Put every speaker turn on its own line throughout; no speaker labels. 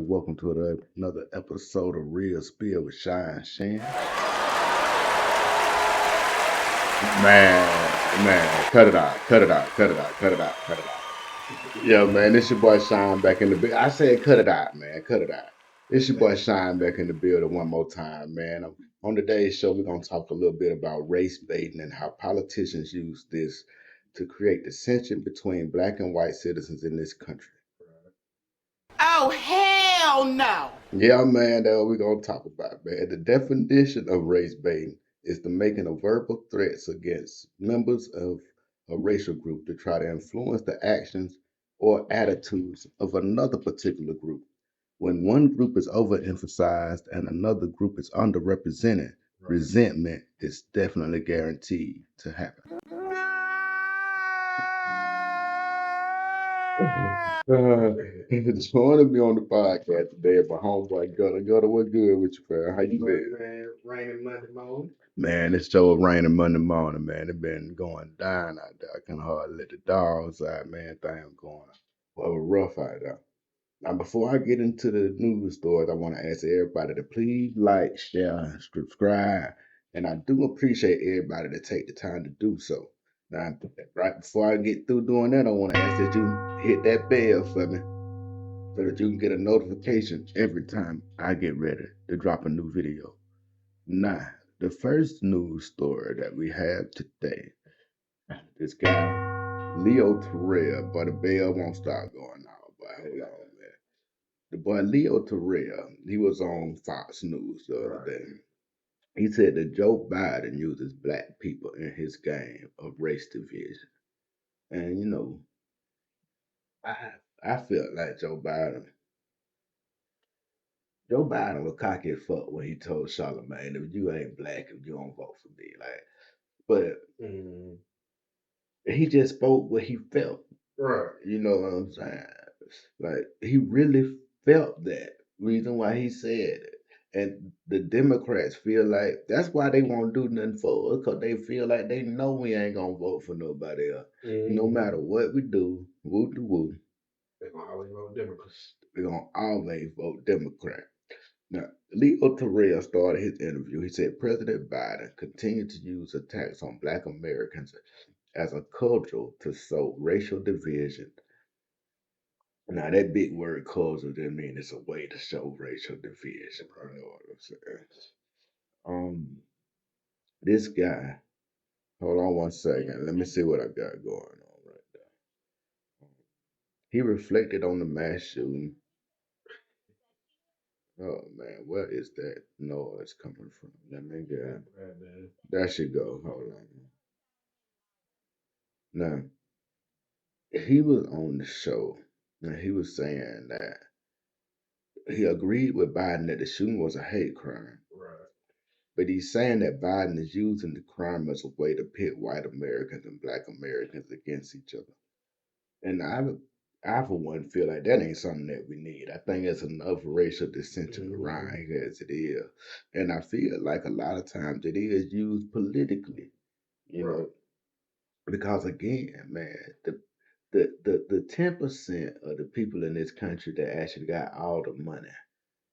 welcome to another episode of Real Spill with Shyne. Man, cut it out, cut it out, cut it out, cut it out, cut it out. Yeah, man, this your boy Shyne back in the building. I said cut it out, man, cut it out. This your boy Shyne back in the building one more time, man. On today's show, we're gonna talk a little bit about race baiting and how politicians use this to create dissension between black and white citizens in this country.
Oh, hell no.
Yeah, man, that's what we're gonna talk about, man. The definition of race baiting is the making of verbal threats against members of a racial group to try to influence the actions or attitudes of another particular group. When one group is overemphasized and another group is underrepresented, resentment is definitely guaranteed to happen. Joining me on the podcast today is my homeboy Gutta. Gutta, what good with you, fam? How you been?
Man, raining Monday morning.
Man, it's so raining Monday morning, man. It been going down out there. I can hardly let the dogs out, man. Things going rough out there. Now, before I get into the news stories, I want to ask everybody to please like, share, and subscribe. And I do appreciate everybody to take the time to do so. Now, right before I get through doing that, I want to ask that you hit that bell for me so that you can get a notification every time I get ready to drop a new video. Now, the first news story that we have today, this guy, Leo Terrell, but the bell won't start going off, but hold on, man. The boy Leo Terrell, he was on Fox News the other day. He said that Joe Biden uses black people in his game of race division. And I I felt like Joe Biden was cocky as fuck when he told Charlamagne, if you ain't black, if you don't vote for me. But he just spoke what he felt.
Right.
You know what I'm saying? Like he really felt that reason why he said it. And the Democrats feel like that's why they won't do nothing for us, because they feel like they know we ain't gonna vote for nobody else. No matter what we do, woo to woo,
They're gonna always vote Democrats.
we're gonna always vote Democrat. Now, Leo Terrell started his interview. He said President Biden continued to use attacks on black Americans as a cudgel to sow racial division. Now, that big word cudgel just mean it's a way to show racial division. You know what I'm saying? This guy, hold on one second. Let me see what I got going on right there. He reflected on the mass shooting. Oh man, where is that noise coming from? Let me get. There should go. Hold on. Now, he was on the show and he was saying that he agreed with Biden that the shooting was a hate crime.
Right.
But he's saying that Biden is using the crime as a way to pit white Americans and black Americans against each other. And I for one, feel like that ain't something that we need. I think it's enough racial dissension around here as it is. And I feel like a lot of times it is used politically, you know, because again, man, the 10% of the people in this country that actually got all the money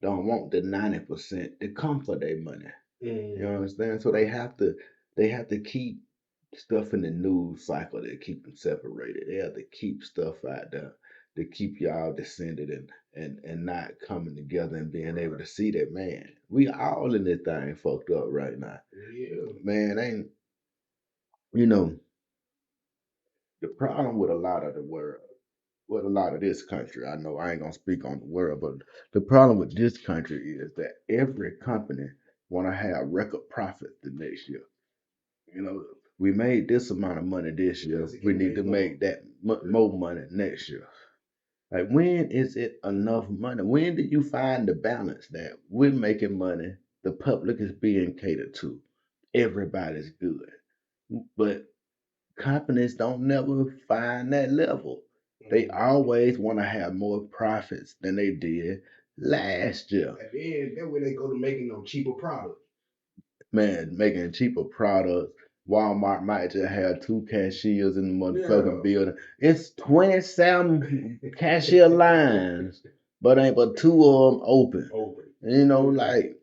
don't want the 90% to come for their money. You understand? So they have to keep stuff in the news cycle to keep them separated. They have to keep stuff out there to keep y'all descended and not coming together and being able to see that, man, we all in this thing fucked up right now.
Yeah.
Man, ain't you know the problem with a lot of the world, with a lot of this country, I know I ain't gonna speak on the world, but the problem with this country is that every company wanna have record profits the next year. You know, we made this amount of money this year. We need to make that more money next year. Like, when is it enough money? When do you find the balance that we're making money, the public is being catered to, everybody's good, but companies don't never find that level. They always want to have more profits than they did last year.
And then that way they go to making them cheaper products.
Man, making cheaper products. Walmart might just have 2 cashiers in the motherfucking building. It's 27 cashier lines but ain't but two of them open.
Open.
You know, like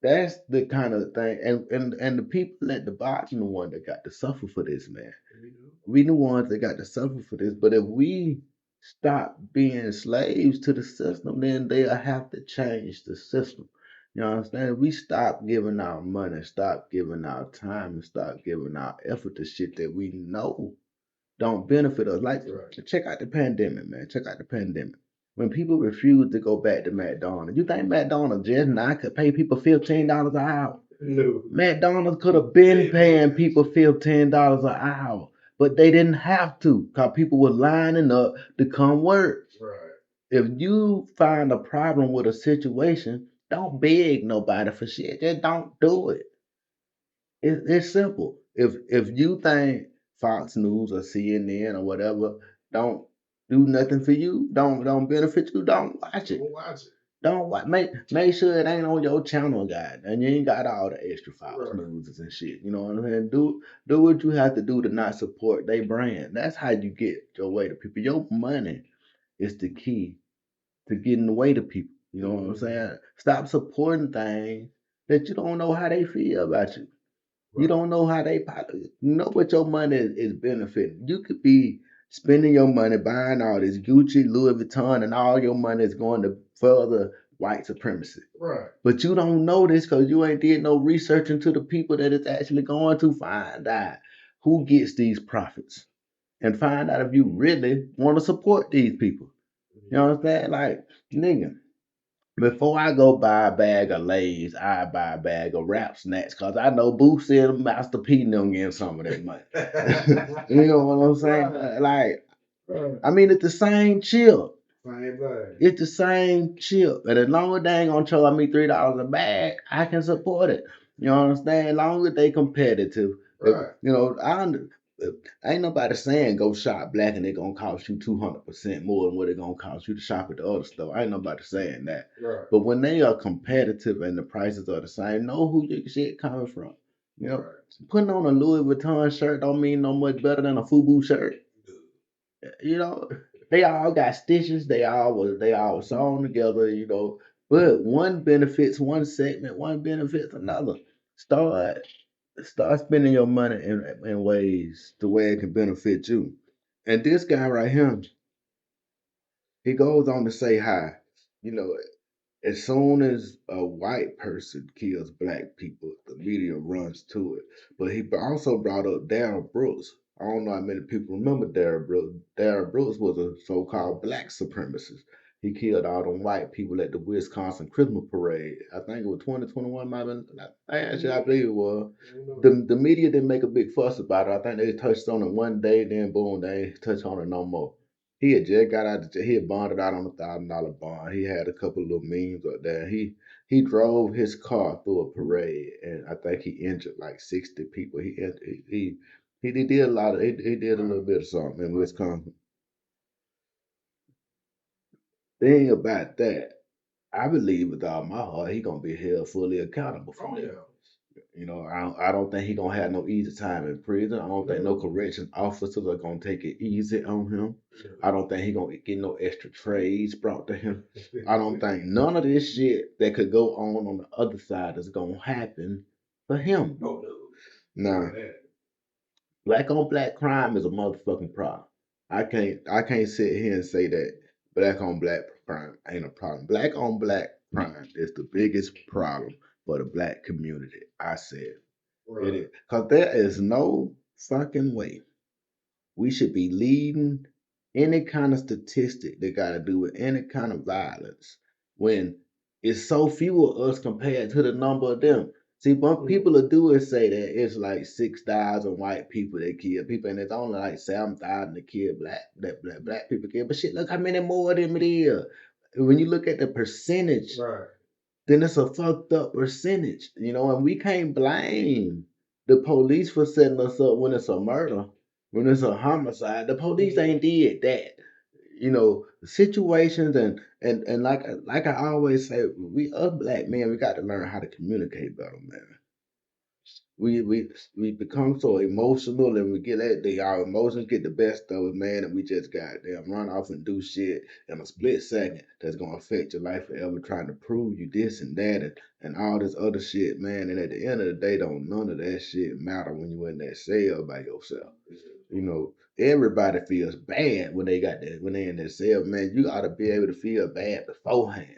that's the kind of thing, and the people at the bottom, the one that got to suffer for this, man. We the ones that got to suffer for this. But if we stop being slaves to the system, then they'll have to change the system. You know what I'm saying? If we stop giving our money, stop giving our time, and stop giving our effort to shit that we know don't benefit us. Like, check out the pandemic, man. Check out the pandemic. When people refuse to go back to McDonald's, you think McDonald's just now could pay people $15 an hour?
No.
McDonald's could have been paying people $15 an hour, but they didn't have to because people were lining up to come work.
Right.
If you find a problem with a situation, don't beg nobody for shit. Just don't do it. It's simple. If you think Fox News or CNN or whatever don't do nothing for you, don't benefit you, don't watch it.
Don't watch it.
Don't watch. Make sure it ain't on your channel, guy, and you ain't got all the extra Fox
Right.
News and shit. You know what I'm saying? Do what you have to do to not support their brand. That's how you get your way to people. Your money is the key to getting the way to people. You know what I'm saying? Stop supporting things that you don't know how they feel about you. You don't know how they you know what your money is benefiting. You could be spending your money buying all this Gucci, Louis Vuitton, and all your money is going to further white supremacy.
Right.
But you don't know this because you ain't did no research into the people that it's actually going to find out who gets these profits and find out if you really want to support these people. You know what I'm saying? Like, nigga, before I go buy a bag of Lay's, I buy a bag of Rap Snacks because I know Boosie and Master P and them getting some of that money. You know what I'm saying?
Right.
Like,
Right.
I mean, it's the same chip.
Same thing.
It's the same chip. And as long as they ain't gonna charge me $3 a bag, I can support it. You know what I'm saying? As long as they competitive.
Right.
You know, ain't nobody saying go shop black and they gonna cost you 200% more than what it gonna cost you to shop at the other store. Ain't nobody saying that.
Right.
But when they are competitive and the prices are the same, know who your shit coming from. You know, putting on a Louis Vuitton shirt don't mean no much better than a FUBU shirt. You know, they all got stitches. They all was sewn together. You know, but one benefits one segment, one benefits another. Start start spending your money in ways the way it can benefit you. And this guy right here, he goes on to say how, you know, as soon as a white person kills black people, the media runs to it. But he also brought up Darrell Brooks. I don't know how many people remember Darrell Brooks. Darrell Brooks was a so-called black supremacist. He killed all them white people at the Wisconsin Christmas parade. I think it was 2021, might have been. Actually, I believe it was. The media didn't make a big fuss about it. I think they touched on it one day, then boom, they ain't touched on it no more. He had just got out of jail. He had bonded out on $1,000 bond. He had a couple little memes up there. He drove his car through a parade, and I think he injured like 60 people. He did a lot of he did a little bit of something in Wisconsin. Thing about that, I believe with all my heart he gonna be held fully accountable for that. You know, I don't think he gonna have no easy time in prison. I don't think no correction officers are gonna take it easy on him. I don't think he gonna get no extra trades brought to him. I don't think none of this shit that could go on the other side is gonna happen for him.
Oh no.
Now, black on black crime is a motherfucking problem. I can't sit here and say that black on black crime ain't a problem. Black on black crime is the biggest problem for the black community. I said it is. Because there is no fucking way we should be leading any kind of statistic that got to do with any kind of violence when it's so few of us compared to the number of them. See, what people will do is say that it's like 6,000 white people that kill people, and it's only like 7,000 that kill black people kill. But shit, look how many more of them it is. When you look at the percentage, then it's a fucked up percentage, you know, and we can't blame the police for setting us up when it's a murder, when it's a homicide. The police ain't did that. You know, situations and like I always say, we us black men, we got to learn how to communicate better, man. we become so emotional and we get our emotions get the best of us, man, and we just goddamn run off and do shit in a split second that's gonna affect your life forever, trying to prove you this and that and all this other shit, man. And at the end of the day, don't none of that shit matter when you in that cell by yourself. You know, everybody feels bad when they got that when they in that cell, man. You ought to be able to feel bad beforehand.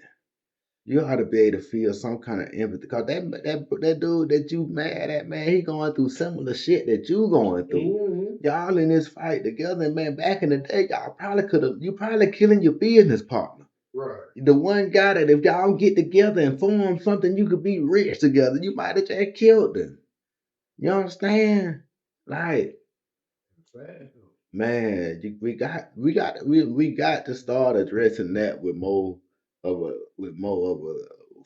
You ought to be able to feel some kind of empathy. Cause that dude that you mad at, man, he going through similar shit that you going through. Y'all in this fight together, and man, back in the day, y'all probably could have you probably killing your business partner.
Right.
The one guy that if y'all get together and form something, you could be rich together. You might have just killed him. You understand? Like, man, we got to start addressing that with more of a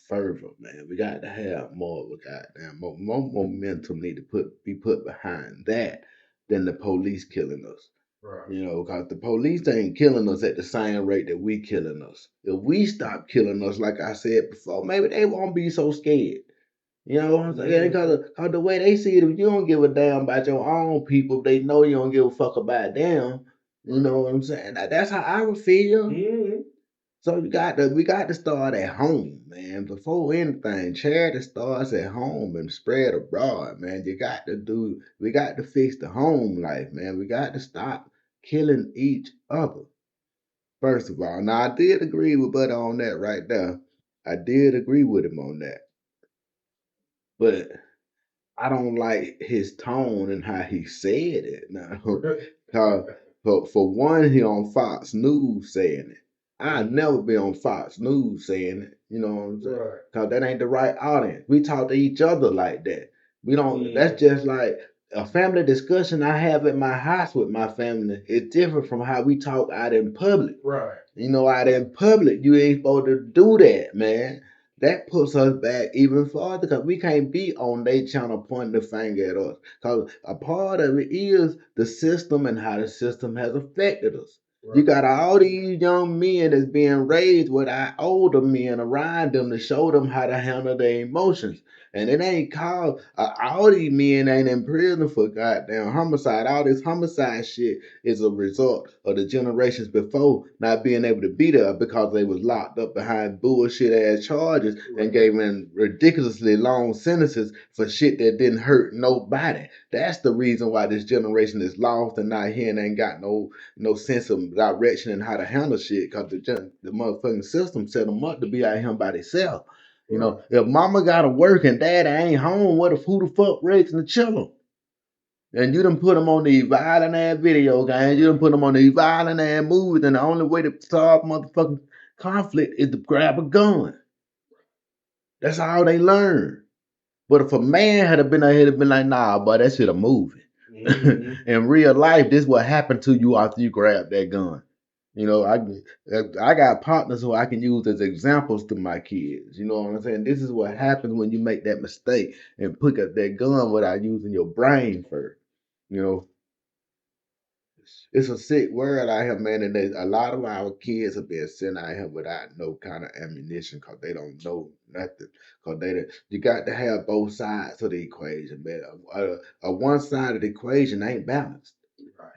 fervor, man. We got to have more of a goddamn more momentum need to be put behind that than the police killing us.
Right.
You know, because the police ain't killing us at the same rate that we killing us. If we stop killing us, like I said before, maybe they won't be so scared. You know what I'm saying? Because the way they see it, if you don't give a damn about your own people, they know you don't give a fuck about them. You know what I'm saying? That's how I would feel. So we got to start at home, man. Before anything, charity starts at home and spread abroad, man. We got to fix the home life, man. We got to stop killing each other. First of all, now I did agree with Buddy on that right there. I did agree with him on that, but I don't like his tone and how he said it now. Cause for one, he on Fox News saying it. I'd never be on Fox News saying it. You know what I'm saying?
Right.
Cause that ain't the right audience. We talk to each other like that. We don't. That's just like a family discussion I have at my house with my family. It's different from how we talk out in public.
Right.
You know, out in public, you ain't supposed to do that, man. That puts us back even farther because we can't be on their channel pointing the finger at us. Because a part of it is the system and how the system has affected us. Right. You got all these young men that's being raised without older men around them to show them how to handle their emotions. And it ain't called, all these men ain't in prison for goddamn homicide. All this homicide shit is a result of the generations before not being able to be there because they was locked up behind bullshit ass charges and gave in ridiculously long sentences for shit that didn't hurt nobody. That's the reason why this generation is lost and not here and ain't got no sense of direction and how to handle shit because the motherfucking system set them up to be out here by themselves. You know, if mama gotta work and daddy ain't home, who the fuck raising the children? And you done put them on these violent ass video games. You done put them on these violent ass movies. And the only way to solve motherfucking conflict is to grab a gun. That's all they learn. But if a man had been ahead and been like, nah, boy, that shit a movie. In real life, this what happened to you after you grab that gun. You know, I got partners who I can use as examples to my kids. You know what I'm saying? This is what happens when you make that mistake and pick up that gun without using your brain first. You know, it's a sick world out here, man, and a lot of our kids are being sent out here without no kind of ammunition because they don't know nothing. Because you got to have both sides of the equation, man. A one side of the equation ain't balanced.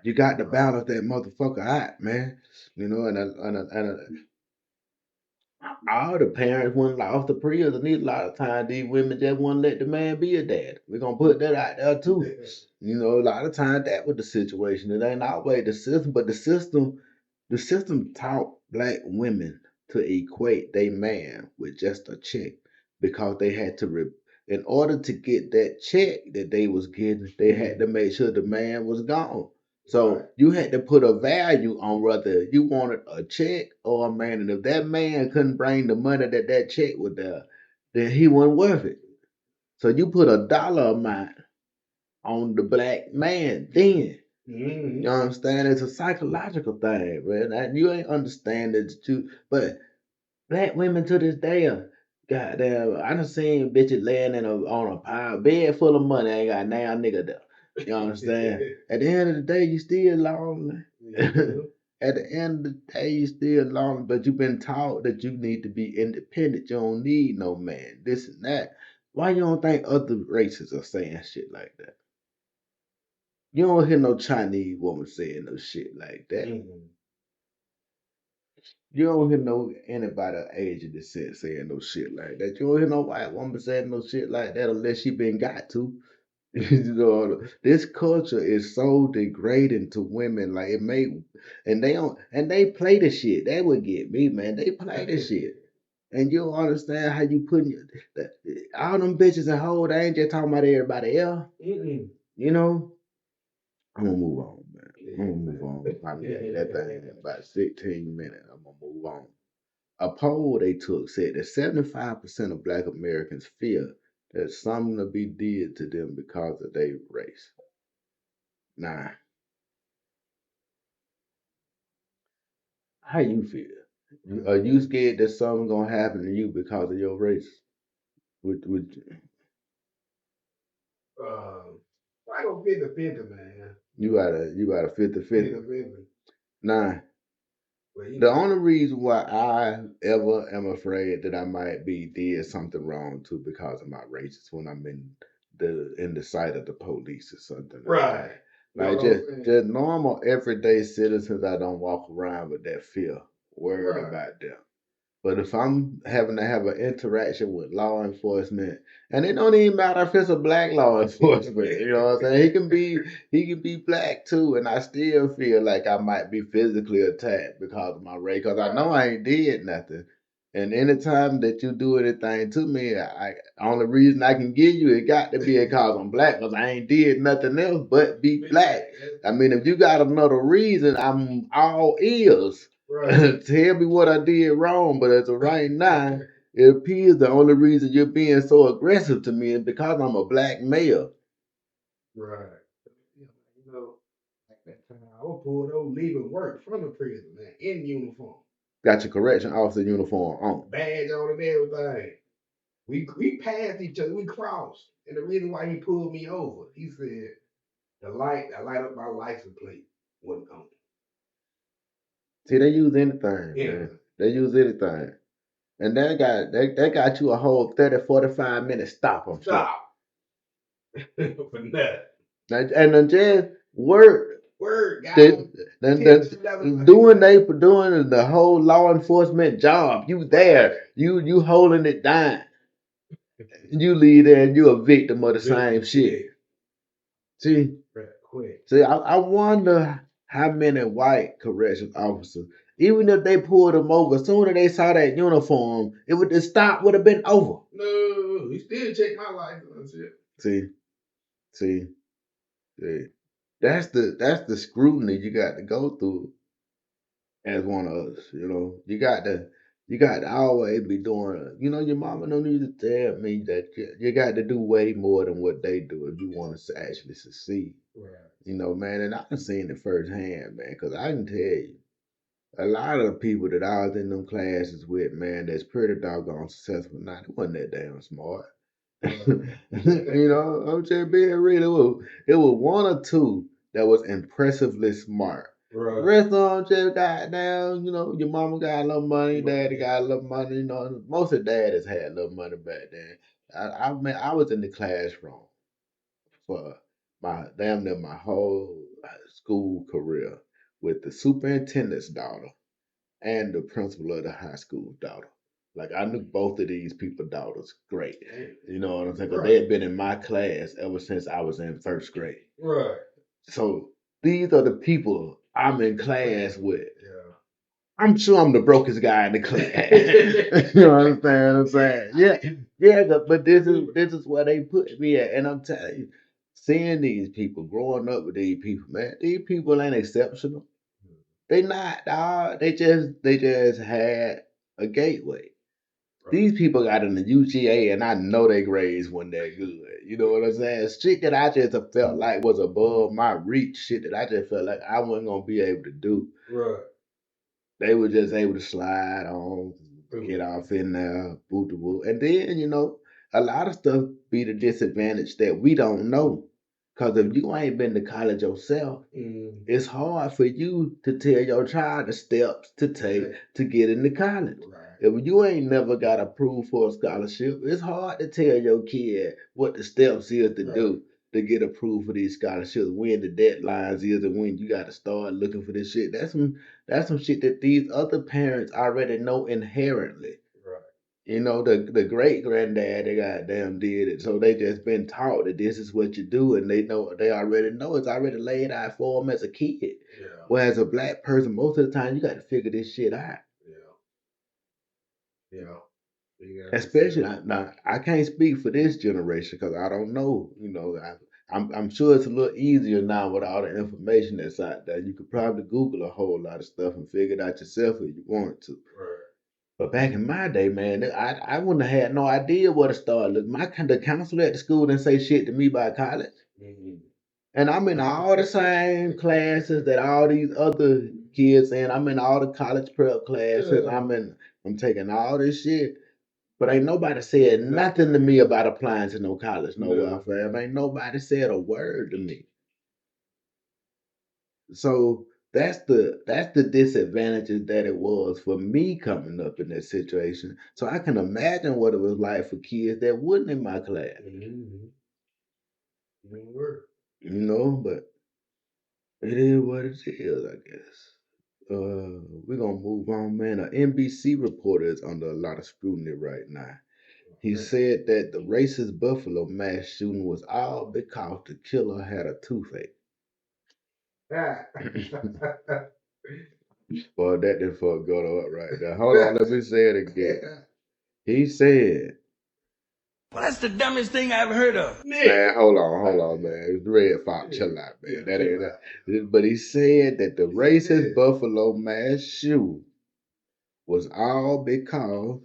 You got to balance that motherfucker out, man. You know, all the parents went off the prison. A lot of times these women just wouldn't let the man be a dad. We're gonna put that out there too. You know, a lot of times that was the situation. It ain't always the system, but the system taught black women to equate they man with just a check because they had to in order to get that check that they was getting, they had to make sure the man was gone. So you had to put a value on whether you wanted a check or a man. And if that man couldn't bring the money that check was there, then he wasn't worth it. So you put a dollar amount on the black man then. You understand? It's a psychological thing, man. And you ain't understand it too. But black women to this day are goddamn. I done seen bitches laying on a pile bed full of money, ain't got now nigga there. You understand? At the end of the day, you still lonely. At the end of the day, you still lonely, but you've been taught that you need to be independent. You don't need no man. This and that. Why you don't think other races are saying shit like that? You don't hear no Chinese woman saying no shit like that.
Mm-hmm.
You don't hear no anybody of Asian descent saying no shit like that. You don't hear no white woman saying no shit like that unless she been got to. You know, this culture is so degrading to women. Like it made, and they play the shit. That would get me, man. They play the shit, and you don't understand how you putting all them bitches and hoes. They ain't just talking about everybody else.
Mm-mm.
You know. I'm gonna move on, man.
Yeah,
I'm gonna move
man.
on. I mean, that thing in about 16 minutes. I'm gonna move on. A poll they took said that 75% of Black Americans fear that something will be did to them because of their race. Nah, how you feel? Are you scared that something gonna happen to you because of your race? Would
I go 50-50, man.
you got a 50-50?
50-50.
Nah.
But
The only reason why I ever am afraid that I might be did something wrong too because of my race is when I'm in the sight of the police or something like
right.
that.
You know
Like
what I'm saying?
just normal everyday citizens, I don't walk around with that fear, worried
Right.
about them. But if I'm having to have an interaction with law enforcement, and it don't even matter if it's a black law enforcement, you know what I'm saying? He can be black too, and I still feel like I might be physically attacked because of my race, because I know I ain't did nothing. And anytime that you do anything to me, I only reason I can give you it got to be because I'm black, because I ain't did nothing else but be black. I mean, if you got another reason, I'm all ears.
Right.
Tell me what I did wrong, but as of right now, it appears the only reason you're being so aggressive to me is because I'm a black male.
Right. You know, like that time I was pulled over leaving work from the prison, man, in uniform.
Got your correction officer uniform on.
Badge on and everything. We passed each other, we crossed. And the reason why he pulled me over, he said I light up my license plate wasn't on.
See, they use anything,
Yeah.
man. They use anything. And they got you a whole 30, 45 minute stop, I'm sure.
Stop. For nothing.
And then just word.
Word, guy.
Doing the whole law enforcement job. You there. You holding it down. You leave there and you a victim of the same shit. See,
Quick.
see, I wonder how many white corrections officers, even if they pulled them over, as soon as they saw that uniform, the stop would have been over.
No, he still checked my license.
See, see, see. That's the scrutiny you got to go through as one of us. You got to always be doing. Your mama don't need to tell me that you got to do way more than what they do if you want to actually succeed.
Right.
Man, and I've seen it firsthand, man, because I can tell you, a lot of the people that I was in them classes with, man, that's pretty doggone successful now, they wasn't that damn smart. I'm just being real. It was one or two that was impressively smart.
Right.
The rest of them just got down, your mama got a little money, daddy got a little money, most of the daddies had a little money back then. I was in the classroom for damn near my whole school career with the superintendent's daughter and the principal of the high school daughter. Like I knew both of these people daughters great. You know what I'm saying? Because they had been in my class ever since I was in first grade.
Right.
So these are the people I'm in class with.
Yeah.
I'm sure I'm the brokest guy in the class. You understand what I'm saying? Yeah, but this is where they put me at, and I'm telling you, seeing these people, growing up with these people, man, these people ain't exceptional. They not, dog. They just had a gateway. These people got in the UGA, and I know their grades weren't that good. You know what I'm saying? Shit that I just felt like was above my reach. Shit that I just felt like I wasn't gonna be able to do.
Right.
They were just able to slide on, get off in there, boot the boot. And then, a lot of stuff be the disadvantage that we don't know. Cause if you ain't been to college yourself, it's hard for you to tell your child the steps to take to get into college.
Right.
If you ain't never got approved for a scholarship, it's hard to tell your kid what the steps is to do to get approved for these scholarships, when the deadlines is, and when you got to start looking for this shit. That's some shit that these other parents already know inherently.
Right.
You know, the great granddad, they goddamn did it. So they just been taught that this is what you do, and they already know it's already laid out for them as a kid.
Yeah.
Whereas a black person, most of the time, you got to figure this shit out.
Yeah.
Especially now, I can't speak for this generation because I don't know. You know, I'm sure it's a little easier now with all the information that's out there. You could probably Google a whole lot of stuff and figure it out yourself if you wanted to.
Right.
But back in my day, man, I wouldn't have had no idea where to start. Look, the counselor at the school didn't say shit to me about college. And I'm in all the same classes that all these other kids in. I'm in all the college prep classes. I'm taking all this shit. But ain't nobody said nothing to me about applying to no college nowhere, fam. Ain't nobody said a word to me. So that's the disadvantages that it was for me coming up in that situation. So I can imagine what it was like for kids that wasn't in my class. You know, but it is what it is, I guess. We're gonna move on, man. An NBC reporter is under a lot of scrutiny right now. He said that the racist Buffalo mass shooting was all because the killer had a toothache. Boy, that didn't fuck go up right there. Hold on, let me say it again. He said,
Well, that's the dumbest thing I ever heard of.
man, hold on, man. It's Red Fox, chill out, man. That ain't that. But he said that the racist Buffalo mass shooting was all because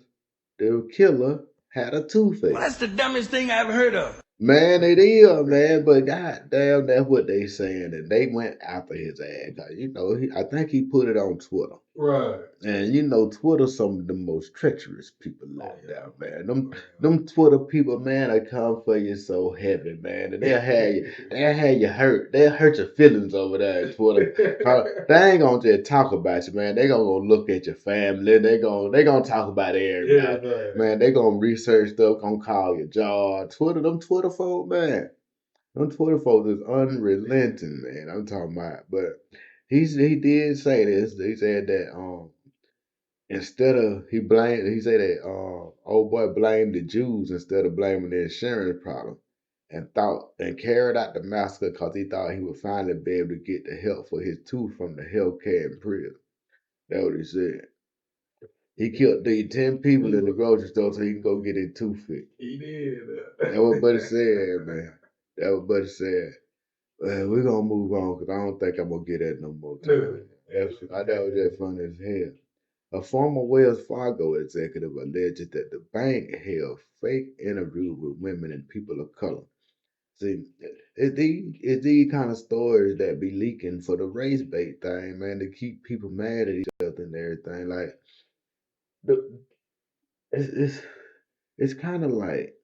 the killer had a toothache.
Well, that's the dumbest thing I ever heard of.
Man, it is, man. But goddamn, that's what they saying, and they went after his ass. 'Cause, you know, I think he put it on Twitter.
Right.
And you know, Twitter some of the most treacherous people out there, man. Them Twitter people, man, they come for you so heavy, man. And they'll have you hurt. They'll hurt your feelings over there at Twitter. 'Cause they ain't gonna just talk about you, man. They gonna go look at your family. They gonna talk about everybody. Man, they gonna research stuff, gonna call your job. Them Twitter folk, man. Them Twitter folks is unrelenting, man. I'm talking about. But he did say this. He said that instead of he said that old boy blamed the Jews instead of blaming the insurance problem, and carried out the massacre because he thought he would finally be able to get the help for his tooth from the health care in prison. That's what he said. He killed the 10 people in the grocery store so he can go get his tooth fixed.
He did.
That's what Buddy said, man. That's what Buddy said. Well, we're gonna move on because I don't think I'm gonna get that no more time. I thought it was just funny as hell. A former Wells Fargo executive alleged that the bank held fake interviews with women and people of color. See, it's these kind of stories that be leaking for the race bait thing, man, to keep people mad at each other and everything. Like, the, it's kind of like,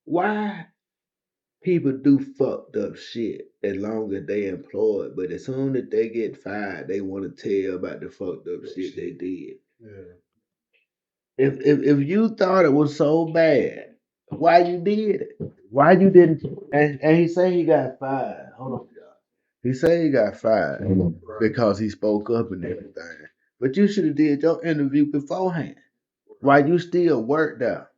why people do fucked up shit as long as they employed, but as soon as they get fired, they want to tell about the fucked up shit they did.
Yeah.
If you thought it was so bad, why you did it? Why you didn't? And he say he got fired. Hold on, y'all. He say he got fired because he spoke up and everything. But you should have did your interview beforehand. Why you still worked there?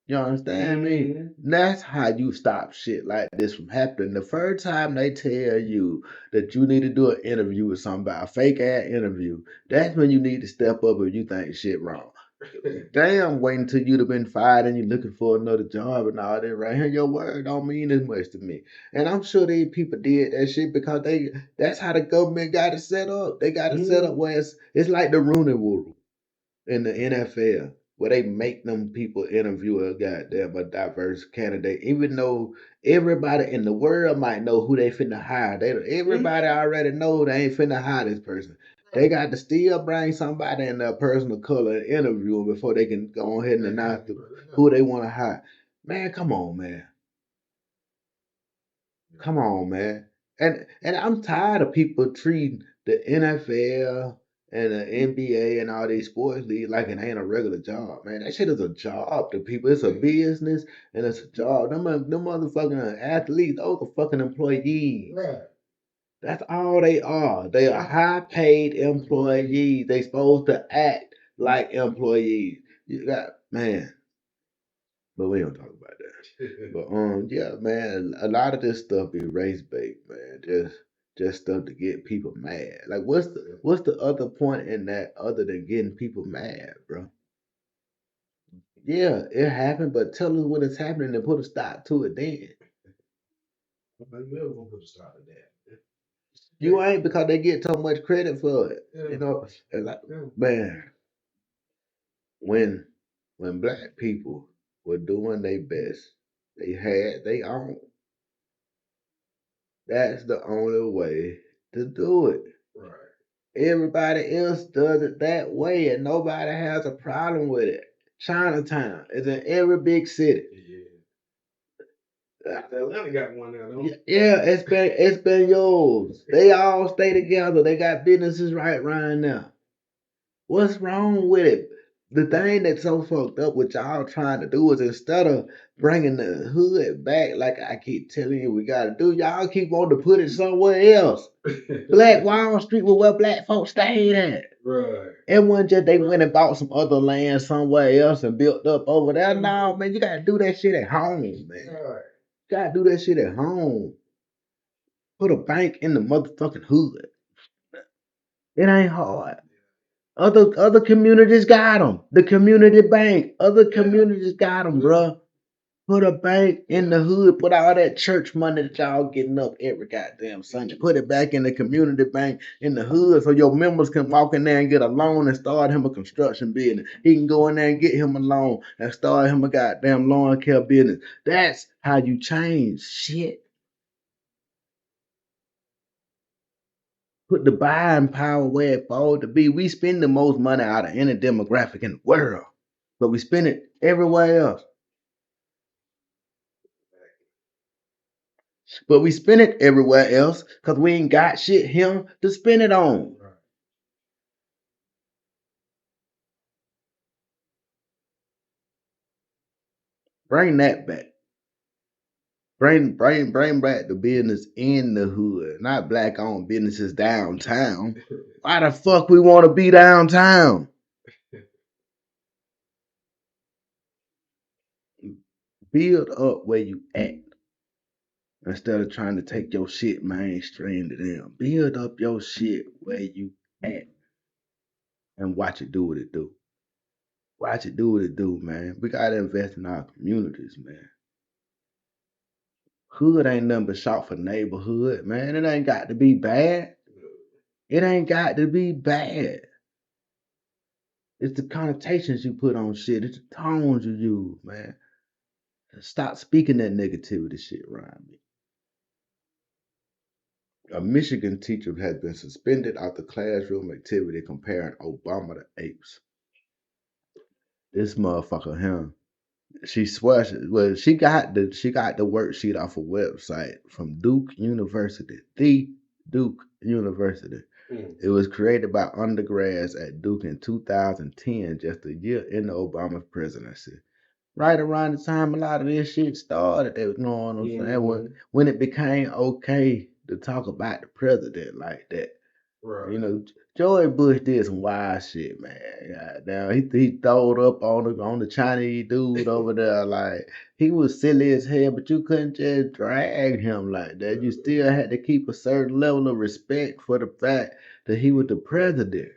You understand me? That's how you stop shit like this from happening. The first time they tell you that you need to do an interview with somebody, a fake ass interview, that's when you need to step up if you think shit wrong. Damn, waiting till you'd have been fired and you're looking for another job and all that right here. Your word don't mean as much to me. And I'm sure these people did that shit because that's how the government got it set up. They got it set up where it's like the Rooney Rule in the NFL, where they make them people interview a diverse candidate, even though everybody in the world might know who they finna hire. Everybody already know they ain't finna hire this person. They got to still bring somebody in their personal color and interview them before they can go ahead and announce who they want to hire. Man, come on, man. Come on, man. And I'm tired of people treating the NFL and the NBA and all these sports leagues like it ain't a regular job, man. That shit is a job to people. It's a business and it's a job. Them motherfucking athletes, those are fucking employees.
Right.
That's all they are. They are high paid employees. They supposed to act like employees. You got man, but we don't talk about that. But yeah, man, a lot of this stuff be race bait, man. Just stuff to get people mad. Like what's the other point in that other than getting people mad, bro? Yeah, it happened, but tell us when it's happening and put a stop to it then.
I'm never gonna put a stop to that.
You ain't because they get so much credit for it.
Yeah.
You know, and like,
Yeah.
man, when black people were doing their best, they had they own. That's the only way to do it.
Right.
Everybody else does it that way, and nobody has a problem with it. Chinatown is in every big city.
Yeah. Atlanta got one now, though.
Yeah, it's been yours. They all stay together. They got businesses right now. What's wrong with it? The thing that's so fucked up with y'all trying to do is instead of bringing the hood back, like I keep telling you we gotta do, y'all keep wanting to put it somewhere else. Black Wall Street was where black folks stayed at.
Right.
It wasn't just they went and bought some other land somewhere else and built up over there. No, man, you gotta do that shit at home, man.
Right.
You gotta do that shit at home. Put a bank in the motherfucking hood. It ain't hard. Other communities got them. The community bank. Other communities got them, bruh. Put a bank in the hood. Put all that church money that y'all getting up every goddamn Sunday. Put it back in the community bank in the hood so your members can walk in there and get a loan and start him a construction business. He can go in there and get him a loan and start him a goddamn lawn care business. That's how you change shit. Put the buying power where it falls to be. We spend the most money out of any demographic in the world, but we spend it everywhere else. But we spend it everywhere else because we ain't got shit here to spend it on.
Right.
Bring that back. Bring back the business in the hood, not black owned businesses downtown. Why the fuck we want to be downtown? Build up where you at instead of trying to take your shit mainstream to them. Build up your shit where you at and watch it do what it do. Watch it do what it do, man. We gotta invest in our communities, man. Hood ain't nothing but short for neighborhood, man. It ain't got to be bad. It ain't got to be bad. It's the connotations you put on shit. It's the tones you use, man. Stop speaking that negativity shit around me. A Michigan teacher has been suspended after classroom activity comparing Obama to apes. This motherfucker, him. She swears. Well, she got the worksheet off a website from Duke University, the Duke University. It was created by undergrads at Duke in 2010, just a year into Obama's presidency. Right around the time a lot of this shit started, they was knowing what I'm saying. When it became okay to talk about the president like that.
Right.
You know, George Bush did some wild shit, man. Goddamn, he throwed up on the Chinese dude over there. Like he was silly as hell, but you couldn't just drag him like that. You still had to keep a certain level of respect for the fact that he was the president.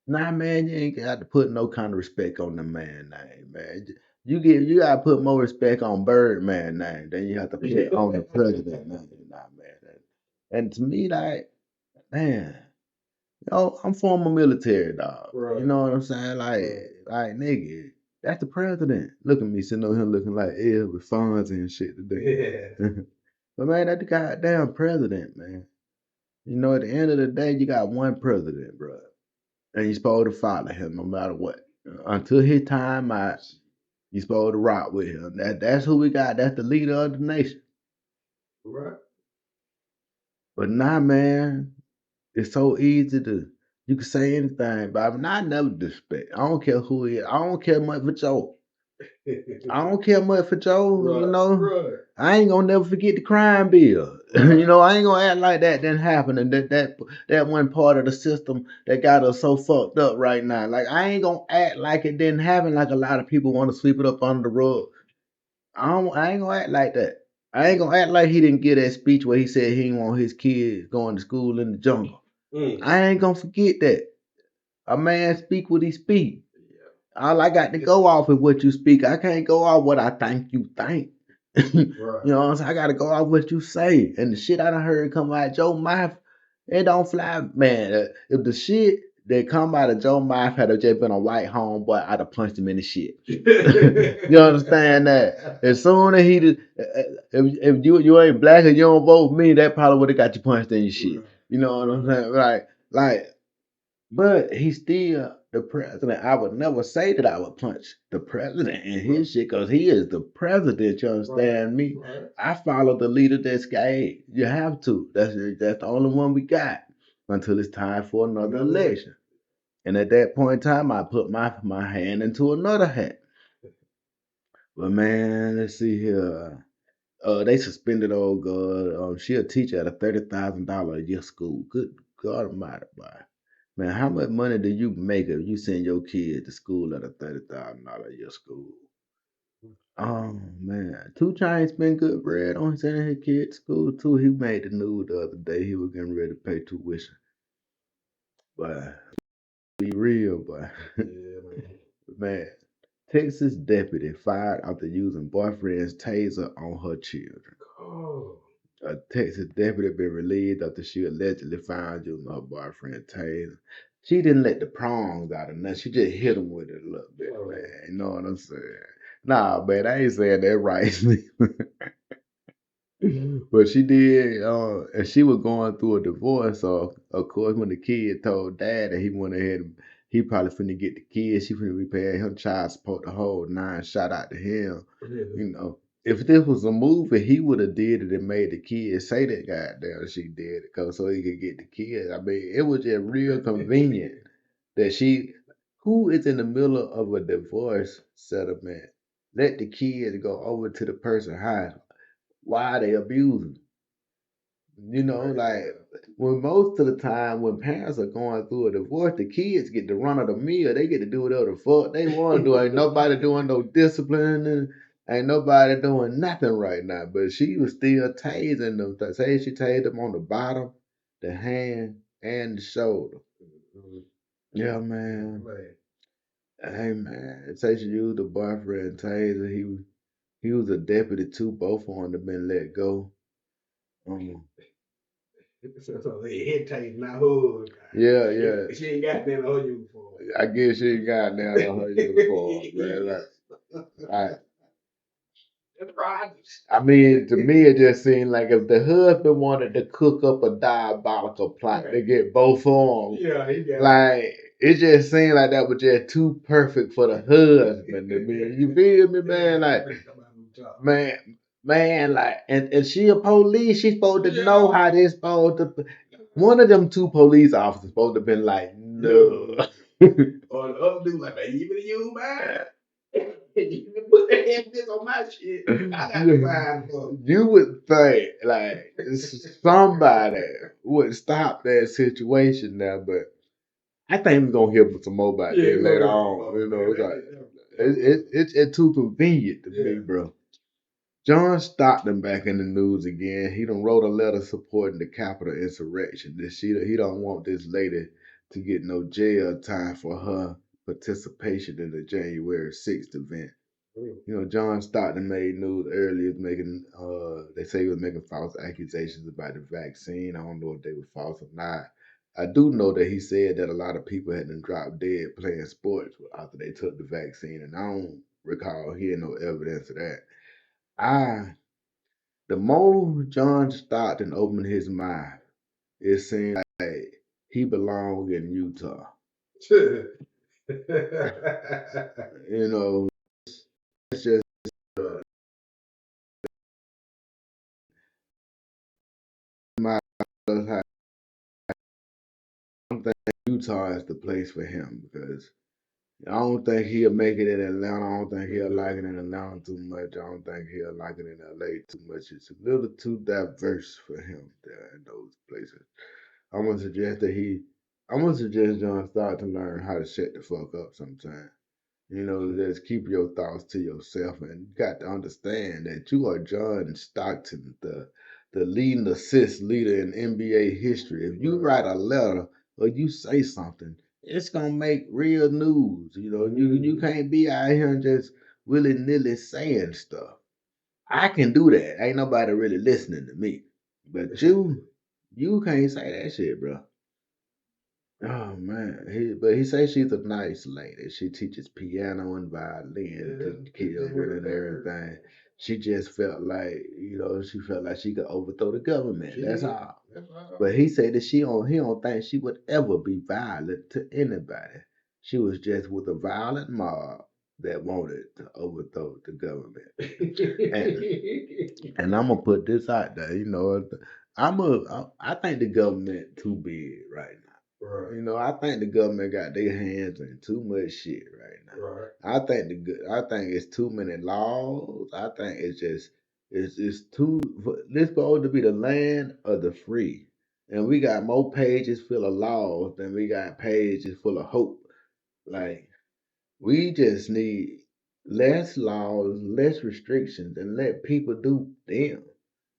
Nah, man, you ain't got to put no kind of respect on the man name, man. You gotta put more respect on Birdman name than you have to put on the president name. Nah, man. And to me, like, man. I'm former military dog.
Right.
You know what I'm saying? Like nigga, that's the president. Look at me sitting over here looking like ill with funds and shit today.
Yeah.
But man, that's the goddamn president, man. You know, at the end of the day, you got one president, bro, and you're supposed to follow him no matter what. Until his time out, you're supposed to rock with him. That's who we got. That's the leader of the nation.
Right.
But nah, man, it's so easy to you can say anything, but I never disrespect. I don't care who he is. I don't care much for Joe. I don't care much for Joe, you
Right.
know.
Right.
I ain't gonna never forget the crime bill. You
Right.
know, I ain't gonna act like that didn't happen and that one part of the system that got us so fucked up right now. Like I ain't gonna act like it didn't happen like a lot of people want to sweep it up under the rug. I ain't gonna act like that. I ain't gonna act like he didn't get that speech where he said he didn't want his kids going to school in the jungle. I ain't gonna forget that. A man speak what he speak. All I got to go off is what you speak. I can't go off what I think you think. You
Right.
know what I'm saying? I gotta go off what you say. And the shit I done heard come out of Joe mouth, it don't fly, man. If the shit that come out of Joe mouth had just been a white homeboy, I'd have punched him in the shit. You understand that? As soon as if you ain't black and you don't vote for me, that probably would have got you punched in your shit. You know what I'm saying? Like but he's still the president. I would never say that I would punch the president in his shit because he is the president. You understand me?
Right.
I follow the leader that's gay. You have to. That's the only one we got until it's time for another election. And at that point in time, I put my hand into another hat. But man, let's see here. They suspended old girl. She a teacher at a $30,000 a year school. Good God Almighty, boy. Man, how much money do you make if you send your kid to school at a $30,000 a year school? Oh man, 2 Chainz spent good bread on sending his kid to school too. He made the news the other day. He was getting ready to pay tuition. But be real, boy.
Yeah, man.
Man, Texas deputy fired after using boyfriend's taser on her children.
Oh.
A Texas deputy been relieved after she allegedly found using her boyfriend taser. She didn't let the prongs out of nothing. She just hit him with it a little bit, man. You know what I'm saying? Nah, man, I ain't saying that right. But she did, and she was going through a divorce. So, of course, when the kid told dad that he went ahead and he probably finna get the kid, she finna be paying him child support the whole nine. Shout out to him. You know, if this was a movie, he would have did it and made the kid say that goddamn she did it, cause so he could get the kid. I mean, it was just real convenient that she, who is in the middle of a divorce settlement, let the kids go over to the person's house. Why they abusing? You know, like when most of the time when parents are going through a divorce, the kids get to run of the mill. They get to do whatever the fuck they want to do. Ain't nobody doing no discipline and ain't nobody doing nothing right now. But she was still tasing them. Say she tased them on the bottom, the hand, and the shoulder. Yeah, man. Hey man. Say she used the boyfriend taser. He was a deputy too. Both of them have been let go.
So they head tape now hood.
Yeah.
She ain't got that on her uniform.
I guess she ain't got down on her uniform, man. Like,
That's right.
I mean, to me, it just seemed like if the husband wanted to cook up a diabolical plot to get both of them,
Yeah, he got
like, it just seemed like that was just too perfect for the husband to be. You feel me, man? Like, man, like, and she a police. She's supposed to know how this supposed to. One of them two police officers supposed to been like, no.
Or the other dude like, even you, man. You put that emphasis on my shit. I got to find for.
You would think like somebody would stop that situation now, but I think we're gonna hear some more about this later on. You know, it's like it's too convenient to me, bro. John Stockton back in the news again. He done wrote a letter supporting the Capitol insurrection. He don't want this lady to get no jail time for her participation in the January 6th event. You know, John Stockton made news earlier making they say he was making false accusations about the vaccine. I don't know if they were false or not. I do know that he said that a lot of people had been dropped dead playing sports after they took the vaccine, and I don't recall hearing no evidence of that. The more John Stockton opened his mouth, it seemed like he belonged in Utah. You know, it's just how I don't think Utah is the place for him because I don't think he'll make it in Atlanta. I don't think he'll like it in Atlanta too much. I don't think he'll like it in LA too much. It's a little too diverse for him there in those places. I'm gonna suggest that he I'm gonna suggest John start to learn how to shut the fuck up sometime. You know, just keep your thoughts to yourself, and you got to understand that you are John Stockton, the leading assist leader in NBA history. If you write a letter or you say something, it's gonna make real news. You know, you can't be out here and just willy nilly saying stuff. I can do that. Ain't nobody really listening to me, but you can't say that shit, bro. Oh man, but he says she's a nice lady. She teaches piano and violin to the children and everything. She just felt like, she felt like she could overthrow the government. That's all. But he said that he don't think she would ever be violent to anybody. She was just with a violent mob that wanted to overthrow the government. And I'm gonna put this out there, I think the government too big right now. Right. I think the government got their hands in too much shit right now. Right. I think it's too many laws. I think it's too. This supposed to be the land of the free, and we got more pages full of laws than we got pages full of hope. Like we just need less laws, less restrictions, and let people do them.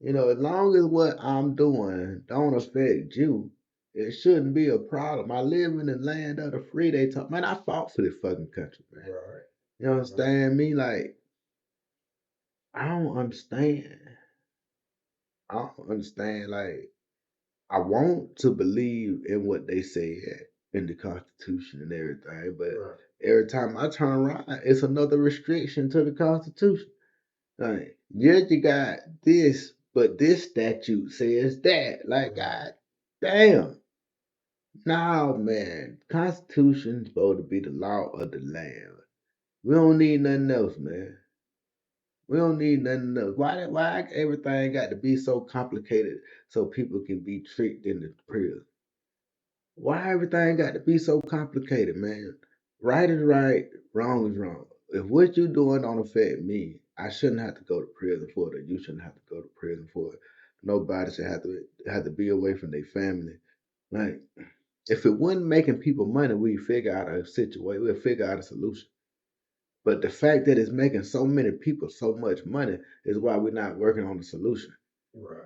As long as what I'm doing don't affect you, it shouldn't be a problem. I live in the land of the free. They talk, man, I fought for this fucking country, man. Right. You understand me? Like, I don't understand. I don't understand. Like, I want to believe in what they said in the Constitution and everything, but every time I turn around, it's another restriction to the Constitution. Like, yeah, you got this, but this statute says that. Like, God damn. No, man. Constitution's supposed to be the law of the land. We don't need nothing else, man. We don't need nothing else. Why everything got to be so complicated so people can be tricked into prison? Why everything got to be so complicated, man? Right is right, wrong is wrong. If what you doing don't affect me, I shouldn't have to go to prison for it. Or you shouldn't have to go to prison for it. Nobody should have to be away from their family. Like, if it wasn't making people money, we'd figure out a situation. We'll figure out a solution. But the fact that it's making so many people so much money is why we're not working on the solution. Right.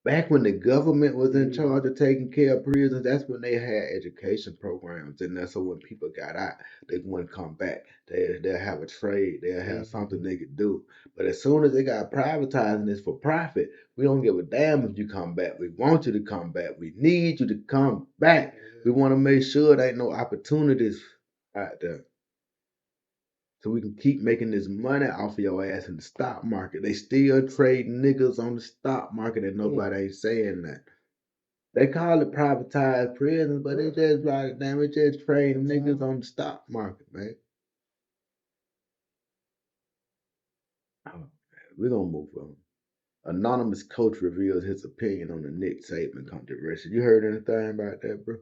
Back when the government was in charge of taking care of prisons, that's when they had education programs, and that's so when people got out, they wouldn't come back. They'll have a trade, they'll have something they could do. But as soon as they got privatized and it's for profit, we don't give a damn if you come back. We want you to come back. We need you to come back. We want to make sure there ain't no opportunities out there. So we can keep making this money off of your ass in the stock market. They still trading niggas on the stock market and nobody ain't saying that. They call it privatized prisons, but it's just like, damn, it just trading niggas on the stock market, man. Oh, we're gonna move on. Anonymous coach reveals his opinion on the Nick Saban controversy. You heard anything about that, bro?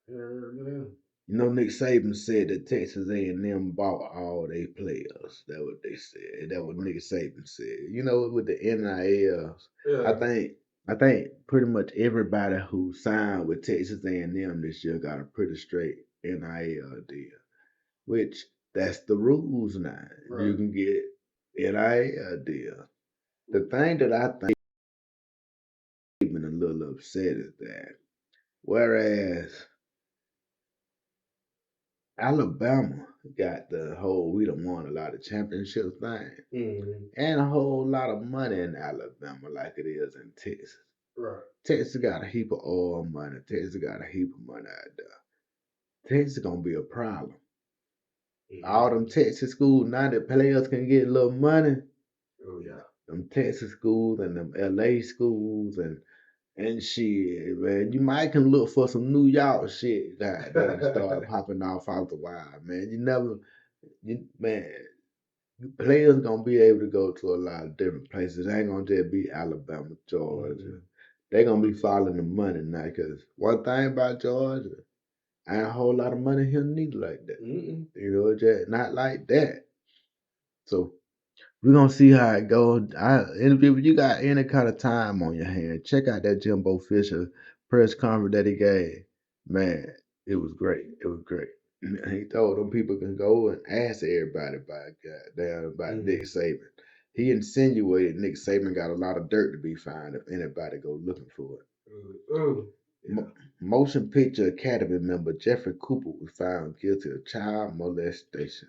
Yeah. Nick Saban said that Texas A&M bought all their players. That's what they said. That's what Nick Saban said. With the NILs, I think pretty much everybody who signed with Texas A&M this year got a pretty straight NIL deal, which that's the rules now. Right. You can get NIL deal. The thing that I think even a little upset is that whereas Alabama got the whole we done won a lot of championships thing. And a whole lot of money in Alabama like it is in Texas. Right. Texas got a heap of oil money. Texas got a heap of money out there. Texas gonna be a problem. All them Texas schools, now that players can get a little money. Oh yeah. Them Texas schools and them LA schools and shit, man. You might can look for some New York shit that'll start popping off out the wild, man. Man, players gonna be able to go to a lot of different places. It ain't gonna just be Alabama, Georgia. they gonna be following the money now. Cause one thing about Georgia, ain't a whole lot of money here neither like that.
Mm-mm.
You know, just not like that. So we're gonna see how it goes. And if you got any kind of time on your hand, check out that Jimbo Fisher press conference that he gave. Man, it was great. It was great. He told them people can go and ask everybody about Nick Saban. He insinuated Nick Saban got a lot of dirt to be found if anybody go looking for it.
Yeah.
Motion Picture Academy member Jeffrey Cooper was found guilty of child molestation.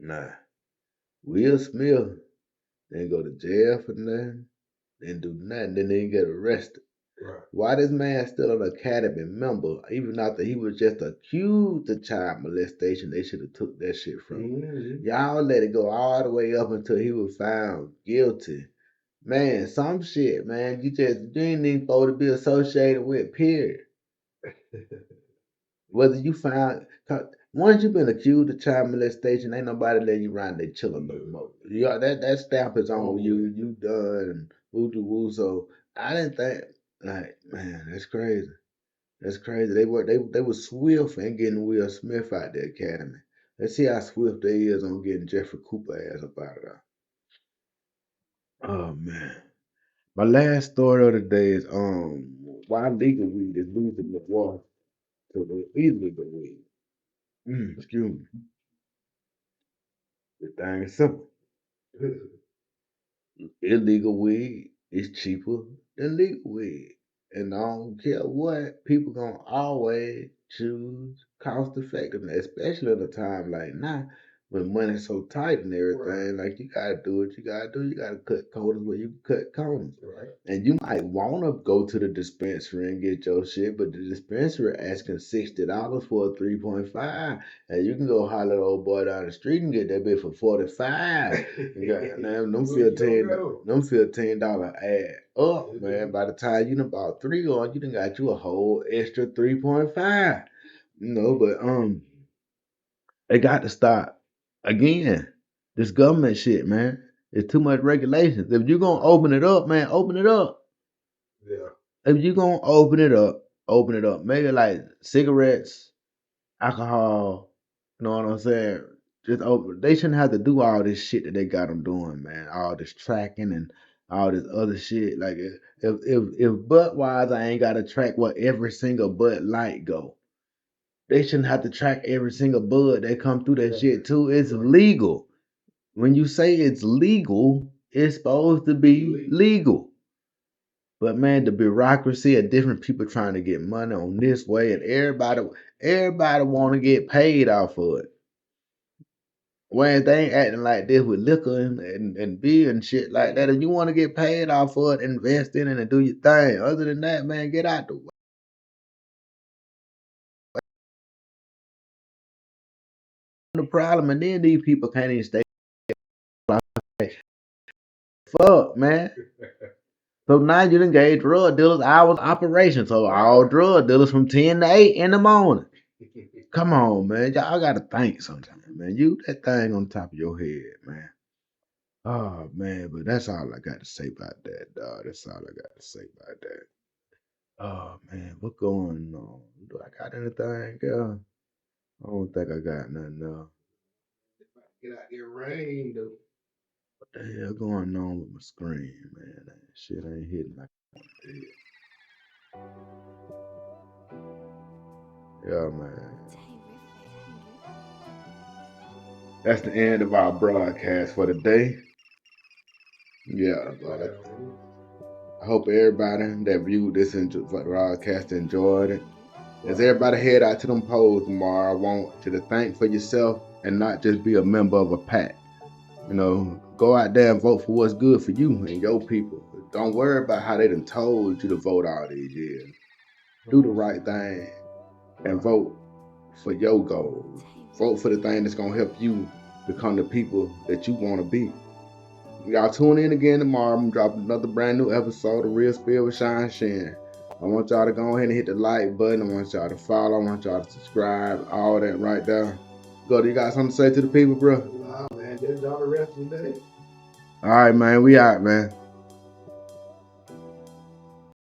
Nah, Will Smith didn't go to jail for nothing, didn't do nothing, then they get arrested.
Right.
Why this man still an Academy member, even after he was just accused of child molestation? They should have took that shit from him.
Mm-hmm.
Y'all let it go all the way up until he was found guilty. Man, some shit, man, you ain't even supposed to be associated with, period. Whether you found, once you've been accused of child molestation, ain't nobody letting you around their children no more. Yeah, that stamp is on you. You done woo to woo. So I didn't think, like, man, that's crazy. That's crazy. They were swift in getting Will Smith out the academy. Let's see how swift they is on getting Jeffrey Cooper ass up out of there. Oh man. My last story of the day is why legal weed is losing the war to the illegal weed. Excuse me. The thing is simple. Illegal weed is cheaper than legal weed. And I don't care what, people gonna always choose cost effectiveness, especially at a time like now when money's so tight and everything. Like you gotta do what you gotta do. You gotta cut corners where you can cut corners.
Right.
And you might wanna go to the dispensary and get your shit, but the dispensary asking $60 for a 3.5. And you can go holler at old boy down the street and get that bit for 45. Them $15 add up, man. By the time you done bought 3 on, you done got you a whole extra 3.5. But they got to stop. Again, this government shit, man. It's too much regulations. If you're gonna open it up, man, open it up.
Yeah.
If you're gonna open it up, open it up. Maybe like cigarettes, alcohol, you know what I'm saying? Just open. They shouldn't have to do all this shit that they got them doing, man. All this tracking and all this other shit. Like if Budweiser ain't got to track where every single Bud Light go, they shouldn't have to track every single Bud that come through that shit too. It's legal. When you say it's legal, it's supposed to be legal. But man, the bureaucracy of different people trying to get money on this way, and everybody want to get paid off of it. When they ain't acting like this with liquor and beer and shit like that. If you want to get paid off for it, invest in it and do your thing. Other than that, man, get out the way. The problem, and then these people can't even stay. Fuck, man. So now you done gave drug dealers hours operation. So all drug dealers from 10 to 8 in the morning. Come on, man. Y'all gotta think sometimes, man. You that thing on top of your head, man. Oh man, but that's all I got to say about that, dog. That's all I got to say about that. Oh man, what's going on? Do I got anything, girl? I don't think I got nothing else.
Get out there, rain though.
What the hell going on with my screen, man? That shit ain't hitting like I wanted. Yeah, man. That's the end of our broadcast for the day. Yeah, but I hope everybody that viewed this broadcast enjoyed it. As everybody head out to them polls tomorrow, I want you to think for yourself and not just be a member of a pack. Go out there and vote for what's good for you and your people. Don't worry about how they done told you to vote all these years. Do the right thing and vote for your goals. Vote for the thing that's going to help you become the people that you want to be. Y'all tune in again tomorrow. I'm dropping another brand new episode of Real Spill with Shyne and Shyne. I want y'all to go ahead and hit the like button. I want y'all to follow. I want y'all to subscribe. All that right there. You got something to say to the people, bro?
Nah, man, just enjoy the rest of the day.
All right, man. We out, man.